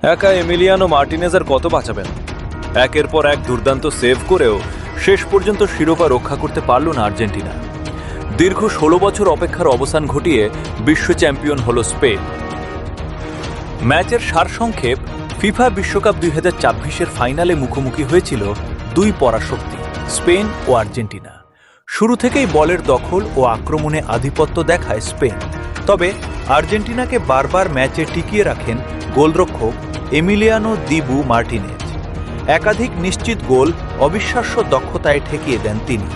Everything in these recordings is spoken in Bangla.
একা এমিলিয়ানো মার্টিনেজ আর কত বাঁচাবেন? একের পর এক দুর্দান্ত সেভ করেও শেষ পর্যন্ত শিরোপা রক্ষা করতে পারল না আর্জেন্টিনা। দীর্ঘ ১৬ বছর অপেক্ষার অবসান ঘটিয়ে বিশ্ব চ্যাম্পিয়ন হল স্পেন। ম্যাচের সারসংক্ষেপ: ফিফা বিশ্বকাপ ২০২৪-এর ফাইনালে মুখোমুখি হয়েছিল দুই পরাশক্তি, স্পেন ও আর্জেন্টিনা। শুরু থেকেই বলের দখল ও আক্রমণে আধিপত্য দেখায় স্পেন, তবে আর্জেন্টিনাকে বারবার ম্যাচে টিকিয়ে রাখেন গোলরক্ষক এমিলিয়ানো দিবু মার্টিনেজ। একাধিক নিশ্চিত গোল অবিশ্বাস্য দক্ষতায় ঠেকিয়ে দেন তিনি।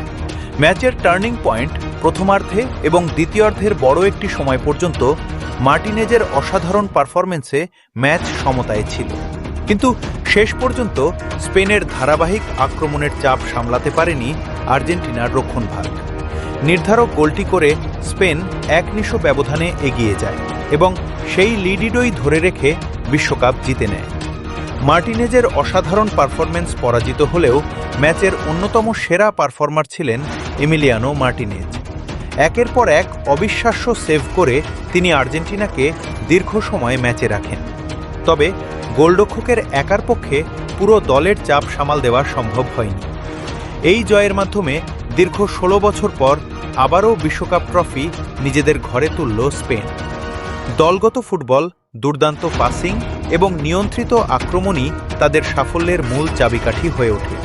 ম্যাচের টার্নিং পয়েন্ট প্রথমার্ধে এবং দ্বিতীয়ার্ধের বড় একটি সময় পর্যন্ত মার্টিনেজের অসাধারণ পারফরম্যান্সে ম্যাচ সমতায় ছিল, কিন্তু শেষ পর্যন্ত স্পেনের ধারাবাহিক আক্রমণের চাপ সামলাতে পারেনি আর্জেন্টিনার রক্ষণভাগ। নির্ধারক গোলটি করে স্পেন ১-০ ব্যবধানে এগিয়ে যায় এবং সেই লিডই ধরে রেখে বিশ্বকাপ জিতে নেয়। মার্টিনেজের অসাধারণ পারফরম্যান্স পরাজিত হলেও ম্যাচের অন্যতম সেরা পারফর্মার ছিলেন এমিলিয়ানো মার্টিনেজ। একের পর এক অবিশ্বাস্য সেভ করে তিনি আর্জেন্টিনাকে দীর্ঘ সময় ম্যাচে রাখেন, তবে গোলরক্ষকের একার পক্ষে পুরো দলের চাপ সামাল দেওয়া সম্ভব হয়নি। এই জয়ের মাধ্যমে দীর্ঘ ১৬ বছর পর আবারও বিশ্বকাপ ট্রফি নিজেদের ঘরে তুলল স্পেন। দলগত ফুটবল, দুর্দান্ত পাসিং এবং নিয়ন্ত্রিত আক্রমণই তাদের সাফল্যের মূল চাবিকাঠি হয়ে ওঠে।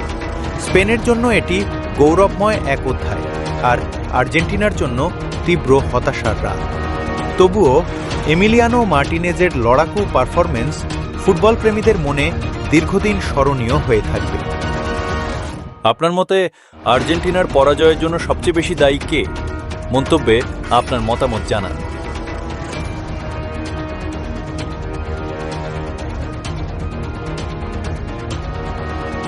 স্পেনের জন্য এটি গৌরবময় এক অধ্যায়, আর আর্জেন্টিনার জন্য তীব্র হতাশার রাত। তবুও এমিলিয়ানো মার্টিনেজের লড়াকু পারফরম্যান্স ফুটবল প্রেমীদের মনে দীর্ঘদিন স্মরণীয় হয়ে থাকবে। আপনার মতে আর্জেন্টিনার পরাজয়ের জন্য সবচেয়ে বেশি দায়ী কে? মন্তব্যে আপনার মতামত জানান।